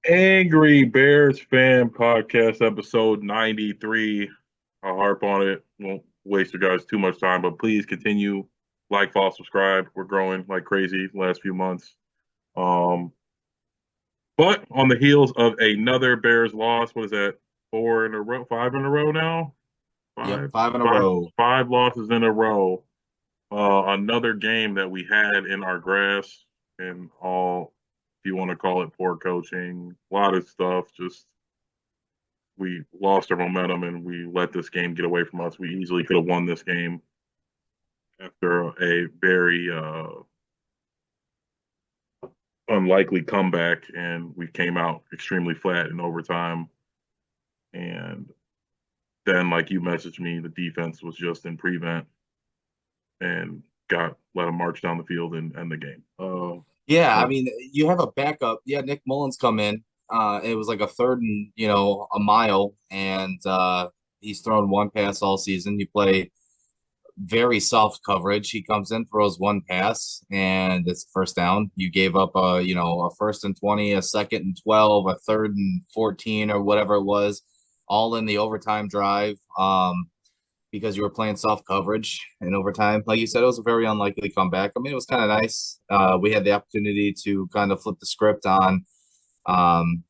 Angry Bears Fan Podcast, episode 93. I'll harp on it. Won't waste you guys too much time, but please continue, like, follow, subscribe. We're growing like crazy the last few months. Um, but on the heels of another Bears loss, what is that? Four in a row, five in a row now? Yep, Five, five in a five, row. five losses in a row. Another game that we had in our grasp, and all, if you want to call it poor coaching, a lot of stuff. Just we lost our momentum and we let this game get away from us. We easily could have won this game after a very unlikely comeback, and we came out extremely flat in overtime. And then, like you messaged me, the defense was just in prevent and got let them march down the field and end the game. Yeah, I So mean, you have a backup. Yeah, Nick Mullins come in. It was like a third and a mile, and he's thrown one pass all season. You play very soft coverage. He comes in, throws one pass, and it's first down. You gave up a first and 20, a second and 12, a third and 14, or whatever it was, all in the overtime drive. Because you were playing soft coverage in overtime. Like you said, it was a very unlikely comeback. I mean, it was kind of nice. We had the opportunity to kind of flip the script on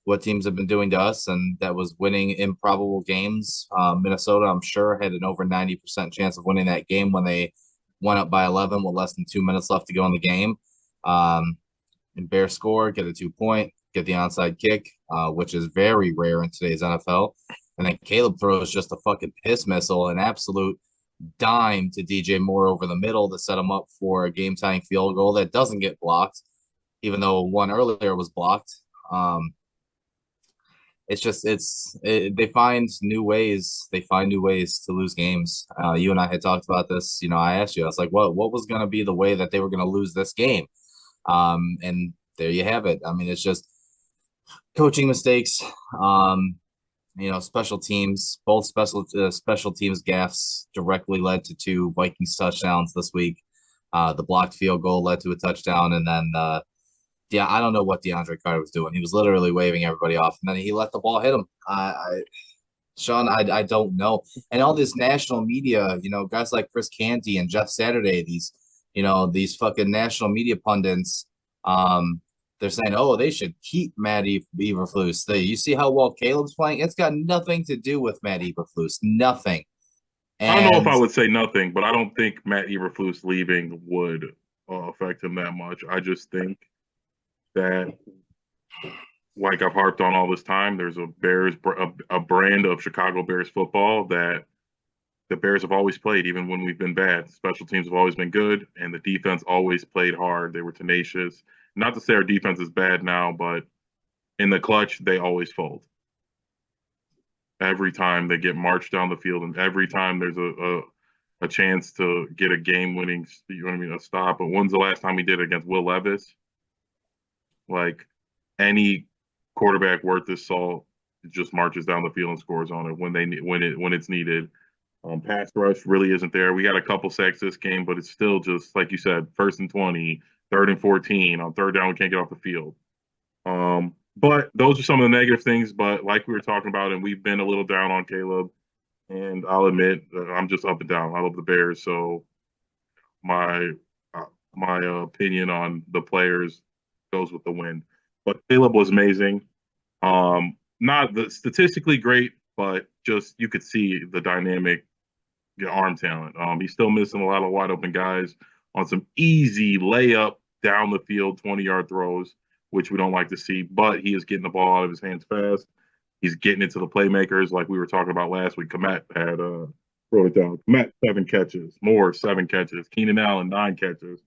what teams have been doing to us, and that was winning improbable games. Minnesota, I'm sure, had an over 90% chance of winning that game when they went up by 11 with less than 2 minutes left to go in the game. Um, and Bears score, get a 2 point, get the onside kick, which is very rare in today's NFL. And then Caleb throws just a fucking piss missile, an absolute dime to DJ Moore over the middle to set him up for a game tying field goal that doesn't get blocked, even though one earlier was blocked. Um, it's just they find new ways. They find new ways to lose games. You and I had talked about this. I asked you. I was like, what was going to be the way that they were going to lose this game? And there you have it. I mean, it's just coaching mistakes. Um, special teams, both special teams gaffes directly led to two Vikings touchdowns this week. The blocked field goal led to a touchdown, and then yeah, I don't know what DeAndre Carter was doing. He was literally waving everybody off, and then he let the ball hit him. Sean, I don't know. And all this national media, guys like Chris Canty and Jeff Saturday, these fucking national media pundits, they're saying, oh, they should keep Matt Eberflus. You see how well Caleb's playing? It's got nothing to do with Matt Eberflus, nothing. I don't know if And I would say nothing, but I don't think Matt Eberflus leaving would affect him that much. I just think that, like I've harped on all this time, there's a brand of Chicago Bears football that the Bears have always played, even when we've been bad. Special teams have always been good, and the defense always played hard. They were tenacious. Not to say our defense is bad now, but in the clutch, they always fold. Every time they get marched down the field, and every time there's a chance to get a game winning, you know what I mean, a stop. But when's the last time we did it against Will Levis? Like any quarterback worth his salt just marches down the field and scores on it when it's needed. Pass rush really isn't there. We got a couple sacks this game, but it's still just like you said, first and 20, third and 14. On third down, we can't get off the field. But those are some of the negative things. But like we were talking about, and we've been a little down on Caleb, and I'll admit I'm just up and down. I love the Bears, so my my opinion on the players goes with the wind. But Caleb was amazing. Not the statistically great, but just you could see the dynamic arm talent. He's still missing a lot of wide open guys on some easy layup down the field 20-yard throws, which we don't like to see. But he is getting the ball out of his hands fast. He's getting into the playmakers, like we were talking about last week. Komet had wrote it down. Komet 7 catches, Moore 7 catches, Keenan Allen 9 catches,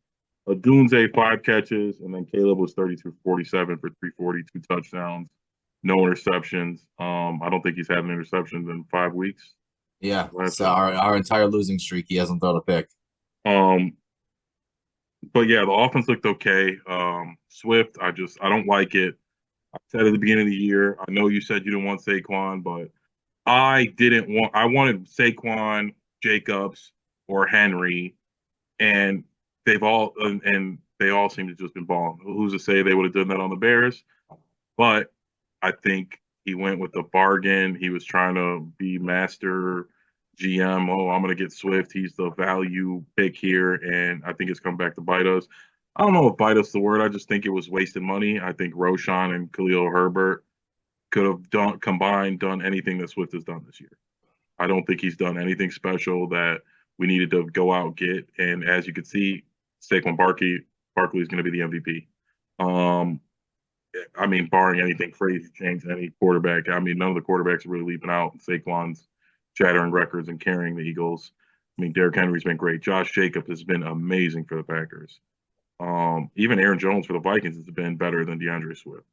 Adunze 5 catches, and then Caleb was 32 47 for 340, 2 touchdowns, no interceptions. I don't think he's had an interception in 5 weeks. yeah, Last so time. our entire losing streak, he hasn't thrown a pick. Um, but yeah, the offense looked okay. Swift, I don't like it. I said at the beginning of the year, I know you said you didn't want Saquon, but I wanted Saquon, Jacobs, or Henry, and they all seem to just been balling. Who's to say they would have done that on the Bears? But I think he went with the bargain. He was trying to be master GM. Oh, I'm going to get Swift. He's the value pick here, and I think it's come back to bite us. I don't know if bite us the word. I just think it was wasted money. I think Roshan and Khalil Herbert could have done anything that Swift has done this year. I don't think he's done anything special that we needed to go out and get. And as you can see, Saquon Barkley is going to be the MVP. Um, I mean, barring anything crazy change, any quarterback. I mean, none of the quarterbacks are really leaping out. Saquon's shattering records and carrying the Eagles. I mean, Derrick Henry's been great. Josh Jacobs has been amazing for the Packers. Even Aaron Jones for the Vikings has been better than DeAndre Swift.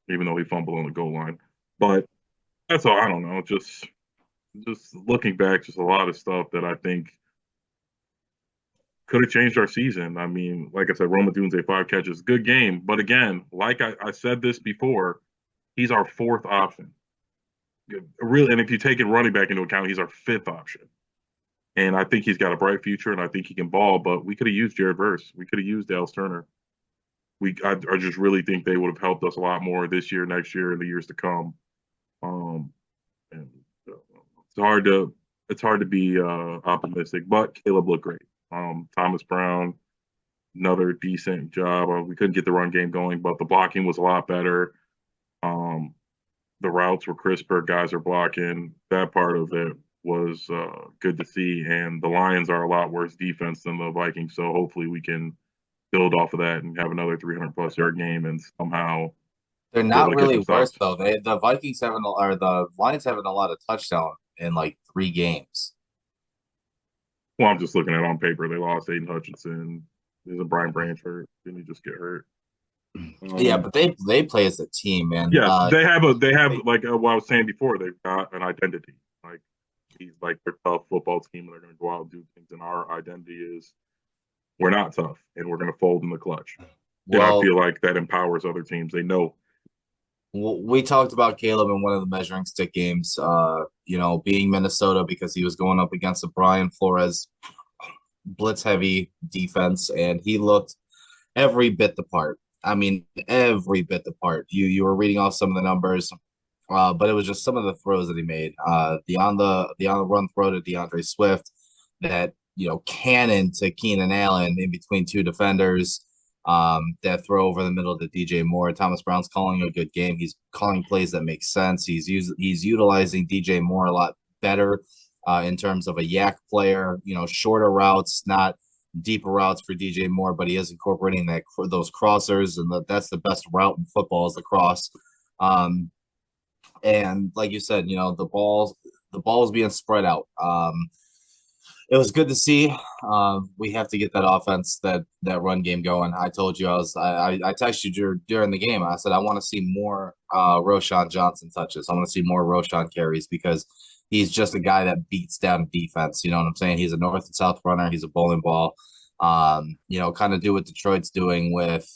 Even though he fumbled on the goal line. But that's all. I don't know. Just looking back, just a lot of stuff that I think could have changed our season. I mean, like I said, Roma Dunze 5 catches, good game. But again, like I said this before, he's our fourth option. Really, and if you take it running back into account, he's our fifth option. And I think he's got a bright future, and I think he can ball. But we could have used Jared Verse. We could have used Dallas Turner. I just really think they would have helped us a lot more this year, next year, and the years to come. And it's hard to be optimistic, but Caleb looked great. Thomas Brown, another decent job. We couldn't get the run game going, but the blocking was a lot better. The routes were crisper. Guys are blocking. That part of it was good to see. And the Lions are a lot worse defense than the Vikings, so hopefully we can build off of that and have another 300-plus yard game and somehow They're be able not to get really them worse stopped. though. The Vikings having or the Lions having a lot of touchdown in like 3 games. Well, I'm just looking at it on paper. They lost Aiden Hutchinson. Isn't Brian Branch hurt? Didn't he just get hurt? Yeah, but they play as a team, man. Yes, they have They, like what I was saying before. They've got an identity. Like he's like their tough football team, and they're going to go out and do things. And our identity is we're not tough, and we're going to fold in the clutch. And I well, feel like that empowers other teams. They know. we talked about Caleb in one of the measuring stick games. Being Minnesota because he was going up against a Brian Flores blitz heavy defense, and he looked every bit the part. I mean, every bit the part. You were reading off some of the numbers, but it was just some of the throws that he made. The on the run throw to DeAndre Swift, that cannon to Keenan Allen in between two defenders. That throw over the middle to DJ Moore. Thomas Brown's calling a good game. He's calling plays that make sense. He's utilizing DJ Moore a lot better in terms of a yak player. Shorter routes, not deeper routes for DJ Moore, but he is incorporating those crossers, and that's the best route in football is the cross. And like you said, the ball is being spread out. It was good to see. We have to get that offense, that run game going. I told you I texted you during the game. I said I want to see more Roshan Johnson touches. I want to see more Roshan carries because he's just a guy that beats down defense. You know what I'm saying? He's a north and south runner. He's a bowling ball. Kind of do what Detroit's doing with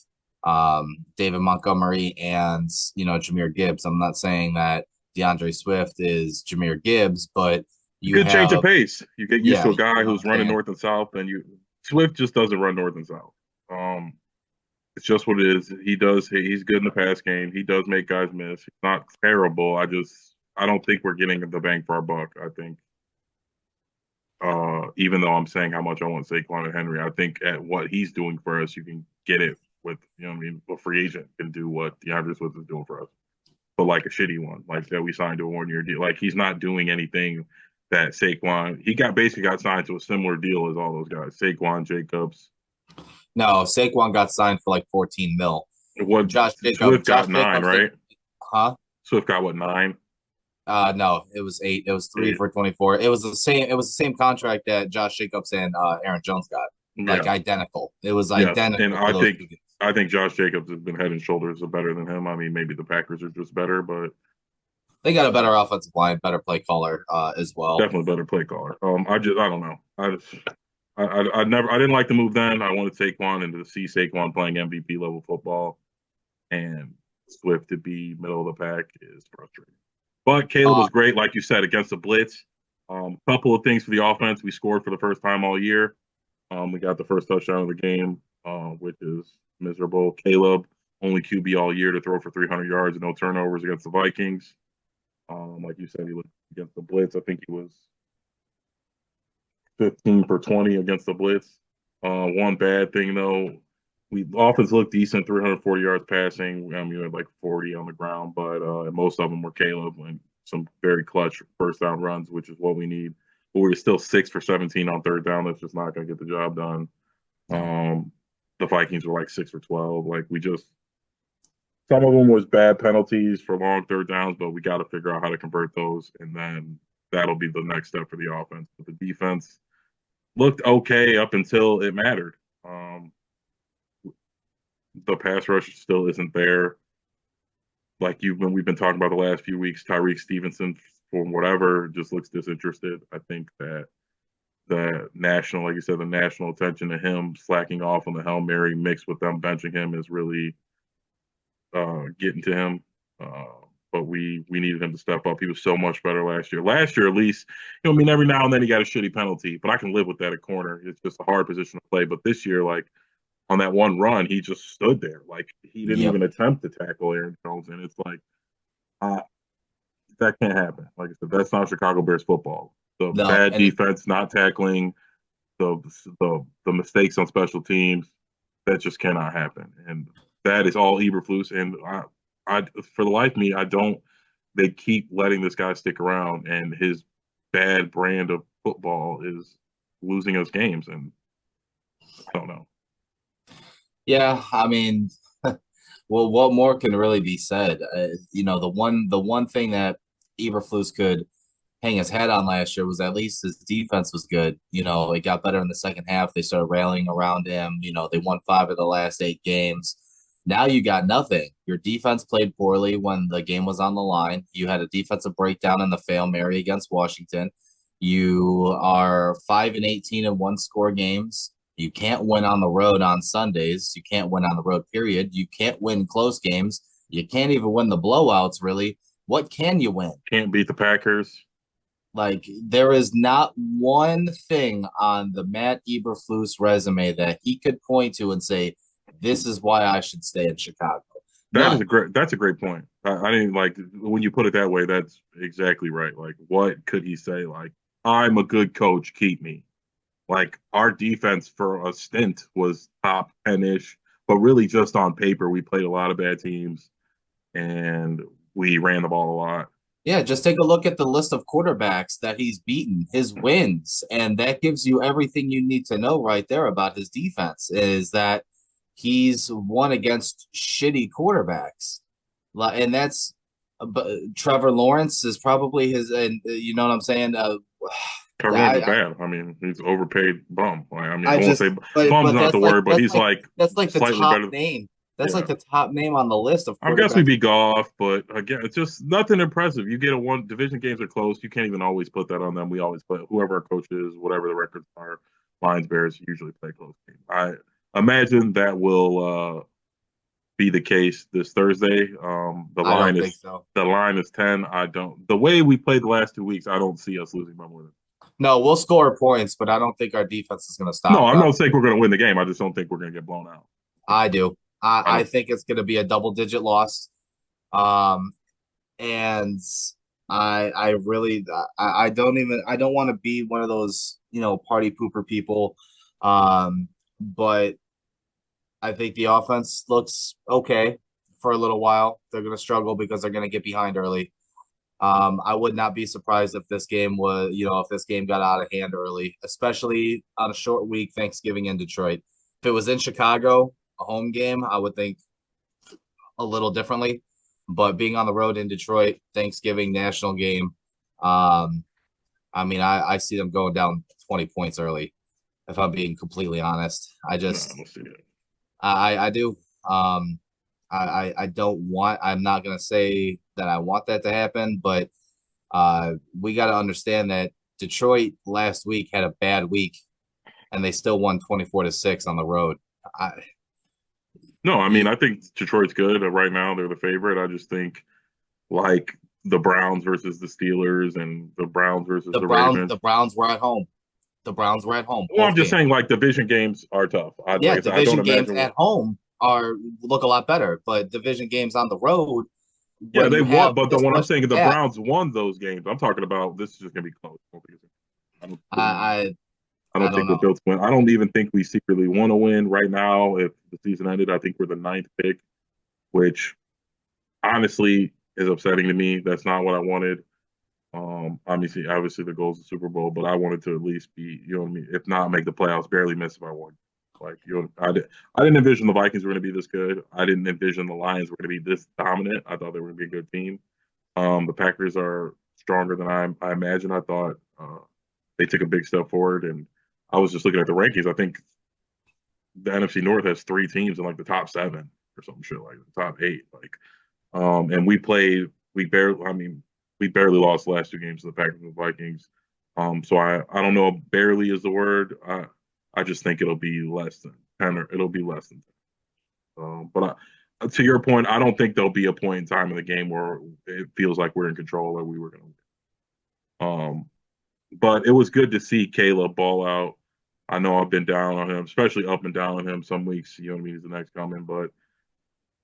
David Montgomery and Jahmyr Gibbs. I'm not saying that DeAndre Swift is Jahmyr Gibbs, but you Good change of have pace. You get used yeah, to a you guy know what who's I'm running saying? north and south, and you Swift just doesn't run north and south. Um, it's just what it is. He does. He's good in the pass game. He does make guys miss. He's not terrible. I don't think we're getting the bang for our buck. I think even though I'm saying how much I want Saquon and Henry, I think at what he's doing for us, you can get it with what I mean. A free agent can do what DeAndre Swift is doing for us, but like a shitty one, like that we signed to a 1 year deal. Like he's not doing anything that Saquon. He basically got signed to a similar deal as all those guys. Saquon, Jacobs. No, Saquon got signed for like 14 mil. What Josh Swift got nine, Jacobs did, right? huh? Swift got what 9? No, it was 8. It was three 8. for 24. It was the same. It was the same contract that Josh Jacobs and Aaron Jones got, like Yeah. identical. It was Yes, and identical for those two guys. I think Josh Jacobs has been head and shoulders better than him. I mean, maybe the Packers are just better, but They got a better offensive line, better play caller as well. definitely better play caller. I don't know. I didn't like the move then. I wanted Saquon and to see Saquon playing MVP level football and Swift to be middle of the pack is frustrating. But Caleb Uh, was great, like you said, against the blitz. Couple of things for the offense. We scored for the first time all year. We got the first touchdown of the game, which is miserable. Caleb only QB all year to throw for 300 yards and no turnovers against the Vikings. Like you said, he looked against the blitz. I think he was 15 for 20 against the blitz. One bad thing though, we offense looked decent, 340 yards passing. I mean, we had like 40 on the ground, but most of them were Caleb and some very clutch first down runs, which is what we need. But we were still 6 for 17 on third down. That's just not going to get the job done. No. The Vikings were like 6 for 12. Like we just some of them was bad penalties for long third downs, but we got to figure out how to convert those, and then that'll be the next step for the offense. But the defense looked okay up until it mattered. The pass rush still isn't there. Like we've been talking about the last few weeks. Tyreek Stevenson, for whatever, just looks disinterested. I think that the national, like you said, the national attention to him slacking off on the Hail Mary mixed with them benching him is really getting to him. But we needed him to step up. He was so much better last year. Last year, at least, I mean, every now and then he got a shitty penalty, but I can live with that at corner. It's just a hard position to play. But this year, like on that one run, he just stood there. Like he didn't Yep. even attempt to tackle Aaron Jones, and it's like uh, that can't happen. Like I said, that's not Chicago Bears football. The No. bad defense, not tackling, the the mistakes on special teams, that just cannot happen. And that is all Eberflus. And I for the life of me, I don't. They keep letting this guy stick around, and his bad brand of football is losing us games. And I don't know. Yeah, I mean, well, what more can really be said? The one thing that Eberflus could hang his hat on last year was at least his defense was good. It got better in the second half. They started rallying around him. They won 5 of the last 8 games. Now you got nothing. Your defense played poorly when the game was on the line. You had a defensive breakdown in the Hail Mary against Washington. You are 5-18 in one-score games. You can't win on the road on Sundays. You can't win on the road, period. You can't win close games. You can't even win the blowouts, really. What can you win? Can't beat the Packers. Like, there is not one thing on the Matt Eberflus resume that he could point to and say, this is why I should stay in Chicago. None. That's a great point. I didn't like when you put it that way. That's exactly right. Like, what could he say? Like, I'm a good coach. Keep me. Like, our defense for a stint was top 10-ish, but really just on paper, we played a lot of bad teams and we ran the ball a lot. Yeah, just take a look at the list of quarterbacks that he's beaten, his wins, and that gives you everything you need to know right there about his defense is that he's won against shitty quarterbacks. And that's Trevor Lawrence is probably his, and you know what I'm saying? Trevor Lawrence is bad. I mean, he's overpaid bum. Like, I mean, I won't just, say but bum's not the word, but he's like that's like the slightly top better. name. That's Yeah. like the top name on the list of I guess we'd quarterbacks. be Goff, but again, it's just nothing impressive. You get a one division games are close. You can't even always put that on them. We always play whoever our coach is, whatever the records are. Lions Bears usually play close games. I imagine that will be the case this Thursday. I don't think so. The line is 10. I don't the way we played the last 2 weeks. I don't see us losing by more than. No, we'll score points, but I don't think our defense is going to No, stop I'm them. not saying we're going to win the game. I just don't think we're going to get blown out. I do. I think it's going to be a double-digit loss. And I really I don't want to be one of those party pooper people. But I think the offense looks okay for a little while. They're going to struggle because they're going to get behind early. I would not be surprised if this game if this game got out of hand early, especially on a short week, Thanksgiving in Detroit. If it was in Chicago, a home game, I would think a little differently. But being on the road in Detroit, Thanksgiving national game, I mean, I see them going down 20 points early. If I'm being completely honest, I just, No, see it. I do. I don't want. I'm not gonna say that I want that to happen, but we got to understand that Detroit last week had a bad week, and they still won 24-6 on the road. No, I mean, I think Detroit's good. Right now, they're the favorite. I just think, like, the Browns versus the Steelers and the Browns versus the Ravens. The Browns were at home. The Browns were at home. Well, I'm just saying, like, division games are tough. Yeah, division games at home. are look a lot better. But division games on the road, Yeah, when they you won, have but the this what I'm much saying, the gap, Browns won those games. I'm talking about this is just gonna be close. I don't think I I I don't don't think we're know. built to win. I don't even think we secretly want to win right now. If the season ended, I think we're the ninth pick, which honestly is upsetting to me. That's not what I wanted. Obviously, the goal is the Super Bowl, but I wanted to at least be, you know what I mean. If not, make the playoffs, barely miss if I won. Like, I didn't envision the Vikings were going to be this good. I didn't envision the Lions were going to be this dominant. I thought they were going to be a good team. The Packers are stronger than I imagined. I thought they took a big step forward, and I was just looking at the rankings. I think the NFC North has three teams in like the top seven or some shit like the top eight. Like, and we barely lost the last two games to the Packers and the Vikings. So I don't know if barely is the word. I just think it'll be less than 10 or it'll be less than 10. To your point, I don't think there'll be a point in time in the game where it feels like we're in control or we were going to win. But it was good to see Caleb ball out. I know I've been down on him, especially up and down on him some weeks. You know what I mean? He's the next coming, but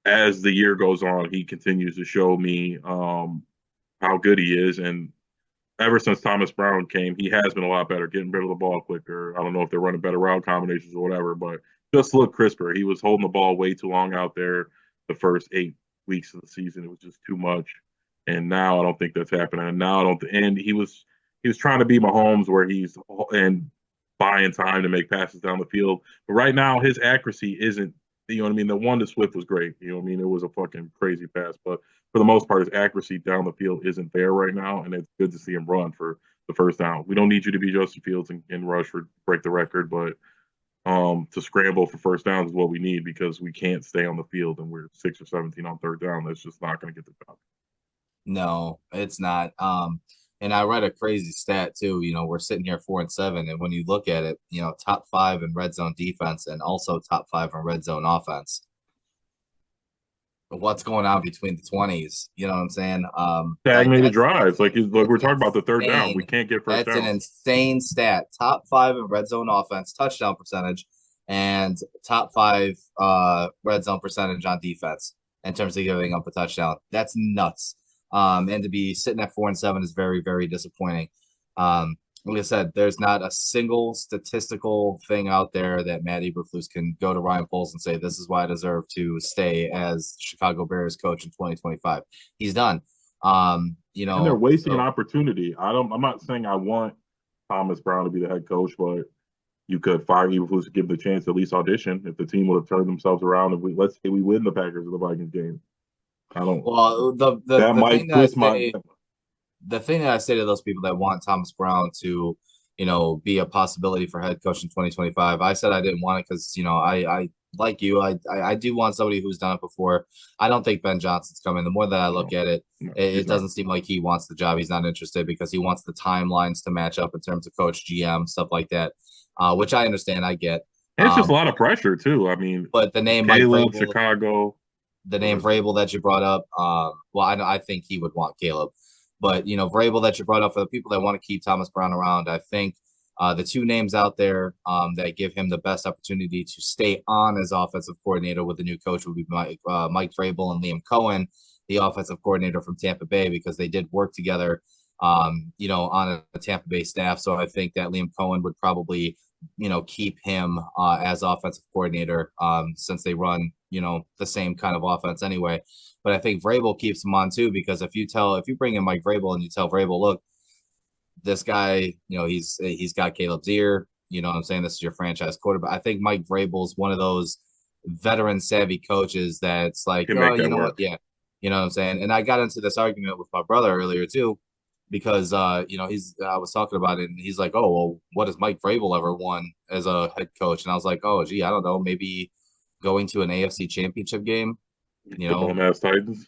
as the year goes on, he continues to show me how good he is. And ever since Thomas Brown came, he has been a lot better, getting rid of the ball quicker. I don't know if they're running better route combinations or whatever, but just look crisper. He was holding the ball way too long out there the first 8 weeks of the season. It was just too much. And now I don't think that's happening. And now I don't. And he was trying to be Mahomes, where he's and buying time to make passes down the field. But right now, his accuracy isn't. You know what I mean? The one to Swift was great. You know what I mean? It was a fucking crazy pass, but for the most part, his accuracy down the field isn't there right now, and it's good to see him run for the first down. We don't need you to be Justin Fields and rush for break the record, but to scramble for first downs is what we need because we can't stay on the field and we're 6 or 17 on third down. That's just not going to get the job. No, it's not. And I read a crazy stat too. We're sitting here 4-7, and when you look at it, top five in red zone defense and also top five in red zone offense. What's going on between the 20s? You know what I'm saying? Like Stagnated drives, like it's we're talking about the third down. We insane. can't get first That's an downs. insane stat. Top five in red zone offense, touchdown percentage, and top five red zone percentage on defense in terms of giving up a touchdown. That's nuts. And to be sitting at 4-7 is very, very disappointing. Like I said, there's not a single statistical thing out there that Matt Eberflus can go to Ryan Poles and say, this is why I deserve to stay as Chicago Bears coach in 2025. He's done. And they're wasting an So opportunity. I'm not saying I want Thomas Brown to be the head coach, but you could fire Eberflus to give the chance to at least audition if the team would have turned themselves around. If let's say we win the Packers or the Vikings game, I don't. well, That might twist my. the thing that I say to those people that want Thomas Brown to, be a possibility for head coach in 2025, I said I didn't want it because, I like you, I do want somebody who's done it before. I don't think Ben Johnson's coming. The more that I No, look at it, no, it he's not. doesn't seem like he wants the job. He's not interested because he wants the timelines to match up in terms of coach, GM, stuff like that, which I understand, I get. And it's just a lot of But pressure too. I mean, but the name Mike Caleb, Vrabel, Chicago. the Go name ahead. Vrabel that you brought up, well, I think he would want Caleb, but Vrabel that you brought up, for the people that want to keep Thomas Brown around, I think the two names out there that give him the best opportunity to stay on as offensive coordinator with the new coach would be Mike Vrabel and Liam Cohen, the offensive coordinator from Tampa Bay, because they did work together, on a Tampa Bay staff. So I think that Liam Cohen would probably keep him as offensive coordinator since they run, the same kind of offense anyway. But I think Vrabel keeps him on too, because if you bring in Mike Vrabel and you tell Vrabel, look, this guy, he's got Caleb's ear. You know what I'm saying? This is your franchise quarterback. I think Mike Vrabel's one of those veteran savvy coaches that's like, Can oh, make you that know what? work. Yeah. You know what I'm saying? And I got into this argument with my brother earlier too, because I was talking about it and he's like, oh, well, what has Mike Vrabel ever won as a head coach? And I was like, oh, gee, I don't know, maybe going to an AFC championship game, you The know, bum ass Titans.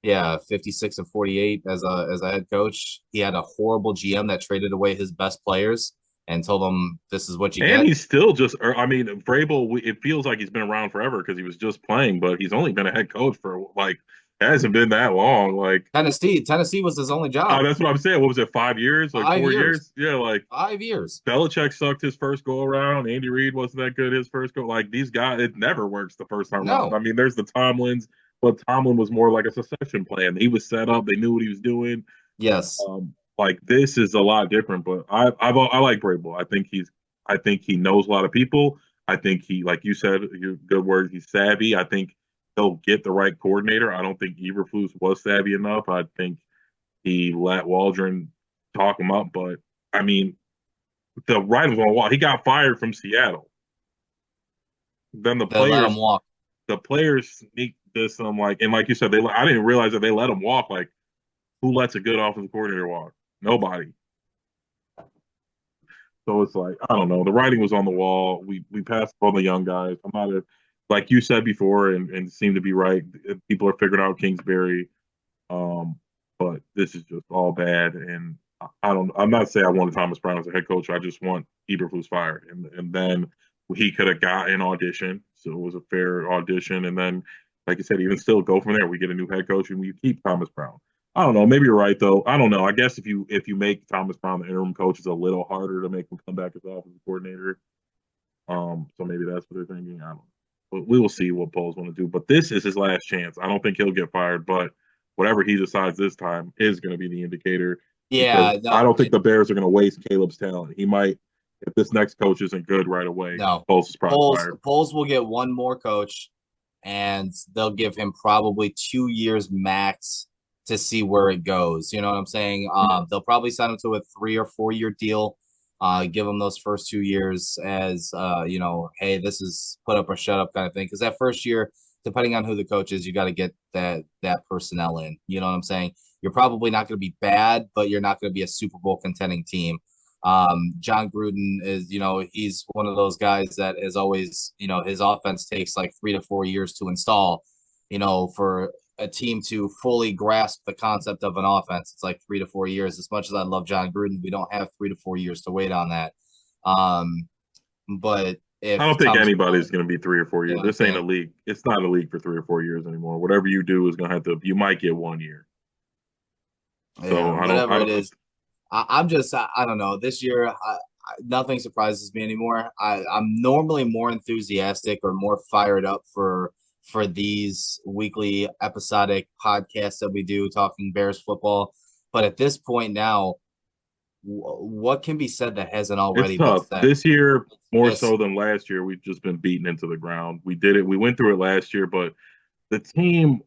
yeah, 56-48 as a head coach. He had a horrible GM that traded away his best players and told them this is what you And get. he's still just, I mean, Vrabel, it feels like he's been around forever because he was just playing, but he's only been a head coach for like It hasn't been that long. Like, Tennessee was his only oh, job. that's what I'm saying. What was it? 5 years? Like 5 years. 4 years? Yeah, like 5 years. Belichick sucked his first go around. Andy Reid wasn't that good his first go. Like these guys, it never works the first time around. No. I mean, there's the Tomlins, but Tomlin was more like a succession plan. He was set up. They knew what he was doing. Yes. Like this is a lot different. But I like Vrabel. I think he knows a lot of people. I think he, like you said, good words. He's savvy. I think he'll get the right coordinator. I don't think Eberflus was savvy enough. I think he let Waldron talk him up. But I mean, the writing's on the wall. He got fired from Seattle. Then They let him walk. the players sneak this. I'm like, and like you said, I didn't realize that they let him walk. Like, who lets a good offensive coordinator walk? Nobody. So it's like I don't know. The writing was on the wall. We passed on the young guys. I'm not a, like you said before, and seemed to be right. People are figuring out Kingsbury, um, but this is just all bad. And I don't. I'm not saying I wanted Thomas Brown as a head coach. I just want Eberflus fired, and then he could have got an audition. So it was a fair audition, and then like I said, even still go from there. We get a new head coach, and we keep Thomas Brown. I don't know. Maybe you're right though. I don't know. I guess if you make Thomas Brown the interim coach, it's a little harder to make him come back as offensive coordinator. So maybe that's what they're thinking. I don't know. But we will see what Poles want to do. But this is his last chance. I don't think he'll get fired, but whatever he decides this time is going to be the indicator. Because Yeah, I no, don't think the Bears are going to waste Caleb's talent. He might, if this next coach isn't good right away, no. Poles is probably fired. Poles will get one more coach, and they'll give him probably 2 years max to see where it goes. You know what I'm saying? They'll probably sign him to a 3 or 4 year deal. Give him those first 2 years as hey, this is put up or shut up kind of thing. Because that first year, depending on who the coach is, you got to get that personnel in. You know what I'm saying? You're probably not going to be bad, but you're not going to be a Super Bowl contending team. John Gruden is, he's one of those guys that is always, his offense takes like 3 to 4 years to install, for a team to fully grasp the concept of an offense. It's like 3 to 4 years. As much as I love John Gruden, we don't have 3 to 4 years to wait on that. But I if don't think Thomas anybody's going to be 3 or 4 years. Brown, This ain't a league. It's not a league for 3 or 4 years anymore. Whatever you do is going to have to. You might get 1 year. So I don't. whatever I it don't. is, I'm just, I don't know. This year, nothing surprises me anymore. I'm normally more enthusiastic or more fired up for these weekly episodic podcasts that we do talking Bears football. But at this point now, what can be said that hasn't It's already been tough said? this year more Just so than last year. We've just been beaten into the ground. We did it. We went through it last year, but the team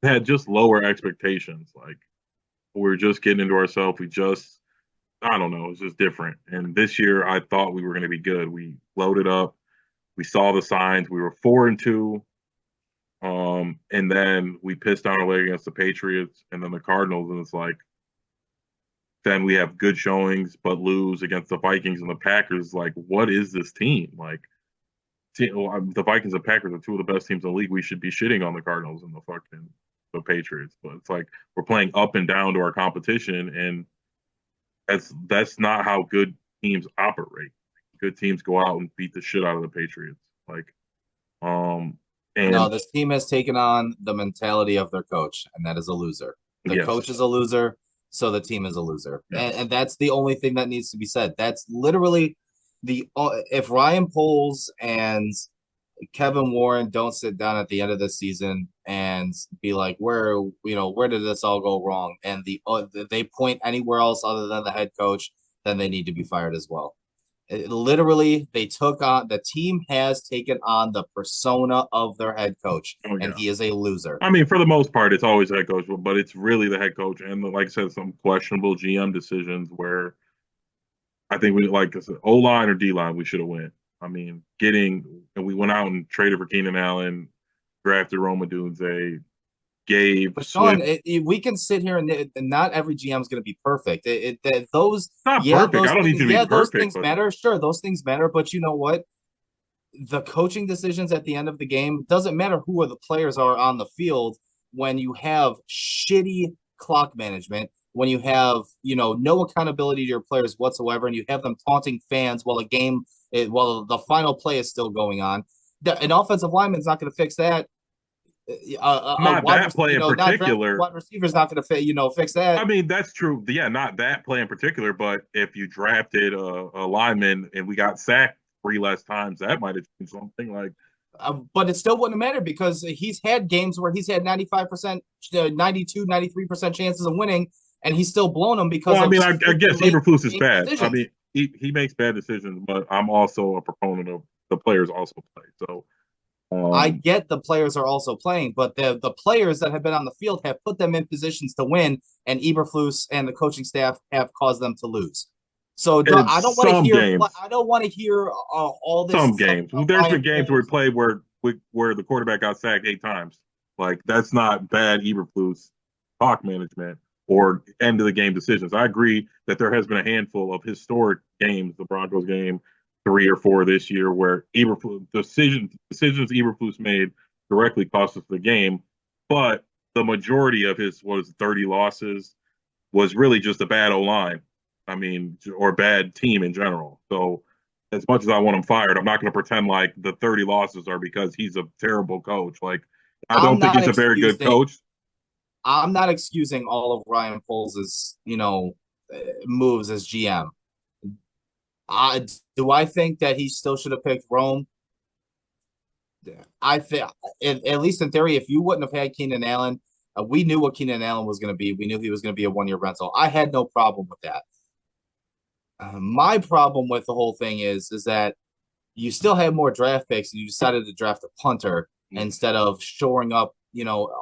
had just lower expectations. Like we were just getting into ourselves. We just, I don't know, it's just different. And this year, I thought we were going to be good. We loaded up. We saw the signs. We were 4-2. And then we pissed down our leg against the Patriots and then the Cardinals. And it's like, then we have good showings, but lose against the Vikings and the Packers. Like, what is this team? Like, the Vikings and Packers are two of the best teams in the league. We should be shitting on the Cardinals and the Patriots. But it's like we're playing up and down to our competition, and that's not how good teams operate. Good teams go out and beat the shit out of the Patriots. Like, no, and this team has taken on the mentality of their coach, and that is a loser. The yes, coach is a loser, so the team is a loser. yes. And that's the only thing that needs to be said. That's literally if Ryan Poles and Kevin Warren don't sit down at the end of the season and be like, where did this all go wrong? And they point anywhere else other than the head coach, then they need to be fired as well. Literally, the team has taken on the persona of their head coach, Oh and yeah. he is a loser. I mean, for the most part, it's always the head coach, but it's really the head coach. And like I said, some questionable GM decisions where I think we, like I said, O line or D line, we should have went. I mean, and we went out and traded for Keenan Allen, drafted Roma Dunze, gave But Sean, Swift. we can sit here and not every GM is going to be perfect. Not perfect. I don't need you to be those perfect, things but matter. Sure, those things matter. But you know what? The coaching decisions at the end of the game doesn't matter who the players are on the field when you have shitty clock management, when you have no accountability to your players whatsoever, and you have them taunting fans while the final play is still going on. An offensive lineman's not going to fix that. A Not wide, that play in not drafting a particular. wide receiver is not going to fix that. I mean, that's true. Yeah, not that play in particular, but if you drafted a lineman and we got sacked three less times, that might have changed something. Like, But it still wouldn't matter because he's had games where he's had 95%, 92, 93% chances of winning, and he's still blown them well, because I of mean, I stupid guess late Eberflus is game bad. I decisions. mean, he makes bad decisions, but I'm also a proponent of the players also play. So, I um, get the players are also playing, but the players that have been on the field have put them in positions to win, and Eberflus and the coaching staff have caused them to lose. So I it's don't want to hear all this some stuff games. about There's Ryan been games where we Poles. played where the quarterback got sacked 8 times. Like that's not bad Eberflus clock management or end of the game decisions. I agree that there has been a handful of historic games, the Broncos game, 3 or 4 this year, where Eberflus decisions Eberflus made directly cost us the game. But the majority of his 30 losses was really just a bad O line. I mean, or bad team in general. So as much as I want him fired, I'm not going to pretend like the 30 losses are because he's a terrible coach. Like I I'm don't think not he's a very good excusing coach. I'm not excusing all of Ryan Poles' moves as GM. Do I think that he still should have picked Rome? I think, at least in theory, if you wouldn't have had Keenan Allen, we knew what Keenan Allen was going to be. We knew he was going to be a 1 year rental. I had no problem with that. My problem with the whole thing is that you still had more draft picks and you decided to draft a punter instead of shoring up,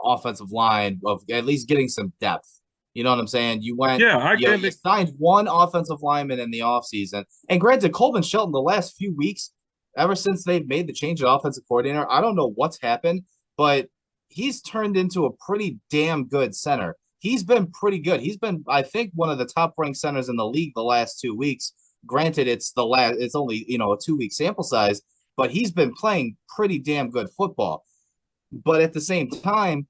offensive line of at least getting some depth. You know what I'm saying? Yeah, I can. You signed one offensive lineman in the offseason. And granted, Coleman Shelton, the last few weeks, ever since they've made the change of offensive coordinator, I don't know what's happened, but he's turned into a pretty damn good center. He's been pretty good. He's been, I think, one of the top ranked centers in the league the last 2 weeks. Granted, it's only, a 2 week sample size, but he's been playing pretty damn good football. But at the same time,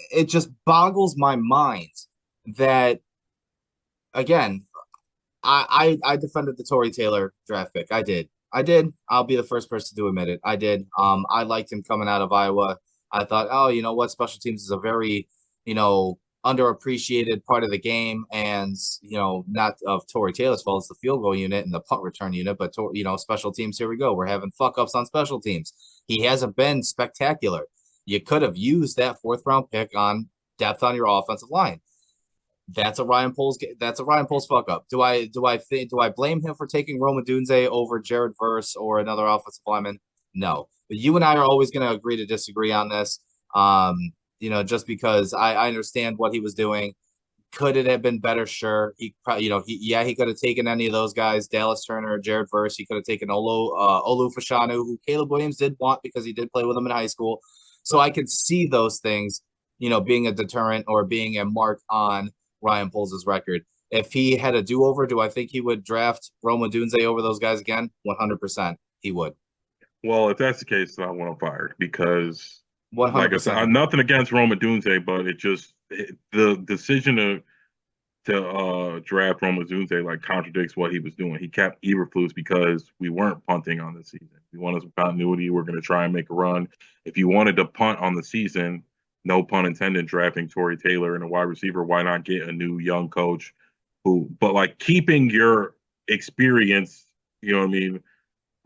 it just boggles my mind that, again, I defended the Tory Taylor draft pick. I did. I did. I'll be the first person to admit it. I did. I liked him coming out of Iowa. I thought, oh, you know what? Special teams is a very, underappreciated part of the game, and not of Tory Taylor's fault. It's the field goal unit and the punt return unit, but special teams. Here we go. We're having fuck ups on special teams. He hasn't been spectacular. You could have used that fourth round pick on depth on your offensive line. That's a Ryan Poles fuck up. Do I blame him for taking Roma Dunze over Jared Verse or another offensive lineman? No. But you and I are always going to agree to disagree on this. Just because I understand what he was doing. Could it have been better? Sure. He probably, he could have taken any of those guys, Dallas Turner, Jared Verse. He could have taken Olu Fashanu, who Caleb Williams did want because he did play with him in high school. So I could see those things, being a deterrent or being a mark on Ryan Poles' record. If he had a do-over, do I think he would draft Roma Dunze over those guys again? 100%. He would. Well, if that's the case, I want him fired because, like I said, 100% he I'm would. nothing against Roma Dunze, but the decision to draft Roma Dunze like contradicts what he was doing. He kept Eberflus because we weren't punting on the season. We wanted some continuity. We're going to try and make a run. If you wanted to punt on the season, no pun intended, drafting Tory Taylor and a wide receiver, why not get a new young coach but like keeping your experience, you know what I mean,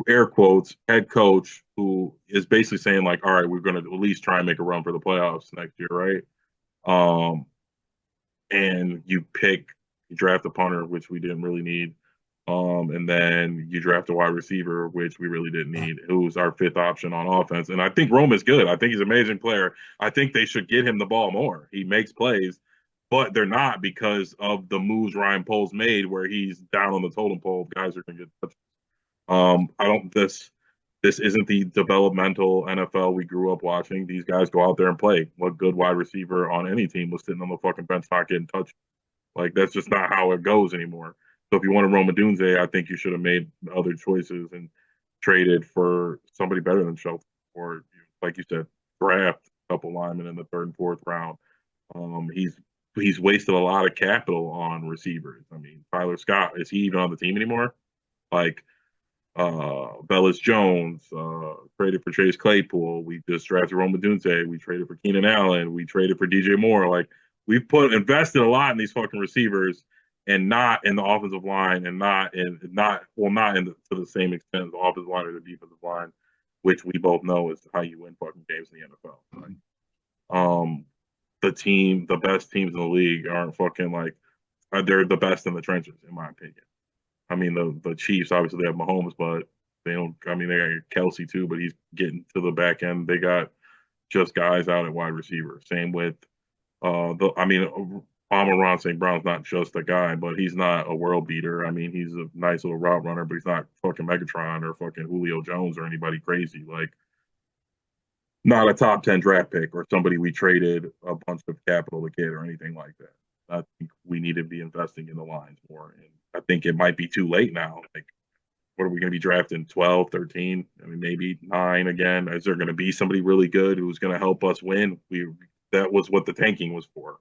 air quotes, head coach who is basically saying like, all right, we're going to at least try and make a run for the playoffs next year, right? Um, and you draft a punter, which we didn't really need. And then you draft a wide receiver, which we really didn't need, who was our fifth option on offense. And I think Rome is good. I think he's an amazing player. I think they should get him the ball more. He makes plays, but they're not because of the moves Ryan Poles made where he's down on the totem pole. Guys are going to get touched. I don't this isn't the developmental NFL we grew up watching. These guys go out there and play. What good wide receiver on any team was sitting on the fucking bench not getting touched? Like that's just not how it goes anymore. So if you want to Roma Dunze, I think you should have made other choices and traded for somebody better than Shelton, or like you said, draft a couple linemen in the third and fourth round. He's wasted a lot of capital on receivers. I mean, Tyler Scott, is he even on the team anymore? Like Bellis Jones, traded for Chase Claypool. We just drafted Roma Dunte. We traded for Keenan Allen. We traded for DJ Moore. Like we've invested a lot in these fucking receivers and not in the offensive line and not to the same extent as the offensive line or the defensive line, which we both know is how you win fucking games in the NFL. Right? The best teams in the league aren't fucking like they're the best in the trenches, in my opinion. I mean, the Chiefs obviously they have Mahomes, but they don't. I mean, they got Kelsey too, but he's getting to the back end. They got just guys out at wide receiver. Same with Amon-Ra St. Brown's not just a guy, but he's not a world beater. I mean, he's a nice little route runner, but he's not fucking Megatron or fucking Julio Jones or anybody crazy. Like, not a top 10 draft pick or somebody we traded a bunch of capital to get or anything like that. I think we need to be investing in the lines more. And I think it might be too late now. Like, what are we going to be drafting? 12, 13? I mean, maybe 9 again. Is there going to be somebody really good who's going to help us win? That was what the tanking was for.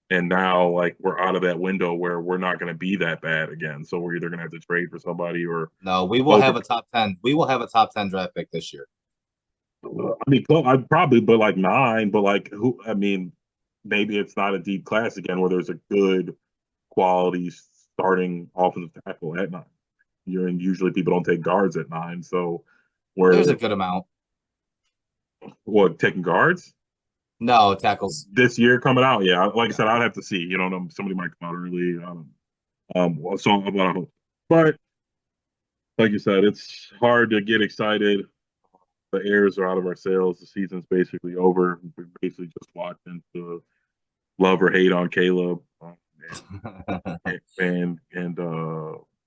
And now, like, we're out of that window where we're not going to be that bad again. So we're either going to have to trade for somebody or no. We will have a top 10. We will have a top 10 draft pick this year. I mean, I'd probably, but like 9. But like, who? I mean, maybe it's not a deep class again where there's a good quality starting offensive tackle at 9. Usually people don't take guards at 9. So there's a good amount. What, taking guards? No, tackles This year coming out, yeah. Like I said, I'd have to see. You know, somebody might come out early. So I'm gonna hope. But like you said, it's hard to get excited. The airs are out of our sails. The season's basically over. We're basically just watching to love or hate on Caleb and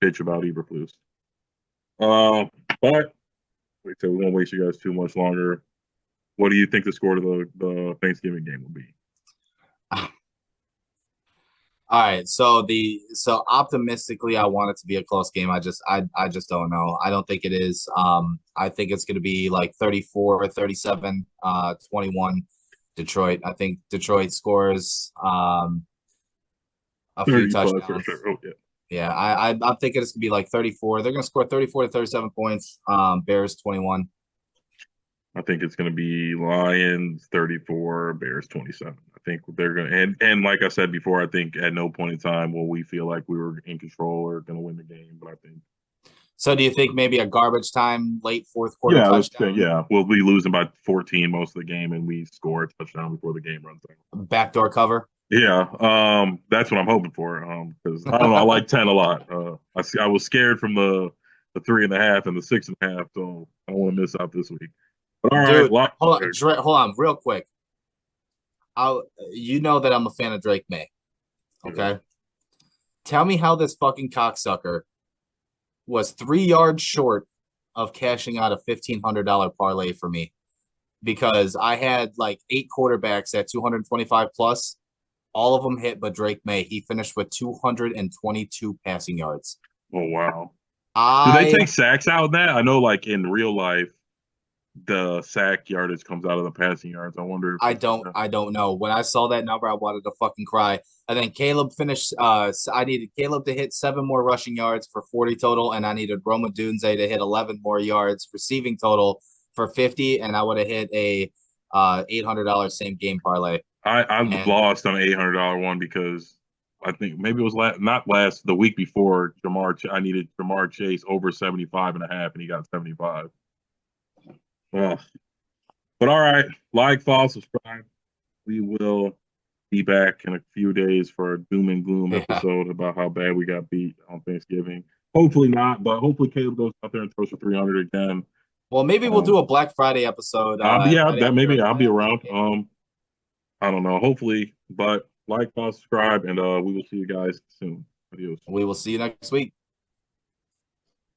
bitch about Eberflus. But like I said, we won't waste you guys too much longer. What do you think the score of the Thanksgiving game will be? All right, so optimistically, I want it to be a close game. I just don't know. I don't think it is. I think it's going to be like 34, 37, 21 Detroit. I think Detroit scores a few touchdowns. For sure. Oh, yeah. Yeah, I'm thinking it's going to be like 34. They're going to score 34 to 37 points. Bears 21. I think it's going to be Lions 34, Bears 27. I think they're going to, and like I said before, I think at no point in time will we feel like we were in control or going to win the game. But I think. So, do you think maybe a garbage time, late fourth quarter touchdown? Yeah, we'll be losing by 14 most of the game, and we score a touchdown before the game runs out. Backdoor cover. Yeah, that's what I'm hoping for. Because I don't know, I like 10 a lot. I was scared from the 3.5 and the 6.5, so I don't want to miss out this week. All Dude, right, hold on, real quick. You know that I'm a fan of Drake May. Okay, yeah. Tell me how this fucking cocksucker was 3 yards short of cashing out a $1,500 parlay for me, because I had like 8 quarterbacks at 225 plus. All of them hit, but Drake May. He finished with 222 passing yards. Oh wow! Do they take sacks out of that? I know, like in real life, the sack yardage comes out of the passing yards. I wonder. I don't know. When I saw that number, I wanted to fucking cry. And then Caleb finished. I needed Caleb to hit 7 more rushing yards for 40 total, and I needed Roma Dunze to hit 11 more yards receiving total for 50, and I would have hit a $800 same game parlay. I lost on an $800 one because I think maybe it was the week before I needed Jamar Chase over 75.5, and he got 75. But all right, like, follow, subscribe. We will be back in a few days for a doom and gloom episode about how bad we got beat on Thanksgiving. Hopefully not, but hopefully Caleb goes out there and throws for 300 again. Well, maybe we'll do a Black Friday episode. Maybe I'll be around. I don't know. Hopefully, but like, follow, subscribe, and we will see you guys soon. Adios. We will see you next week.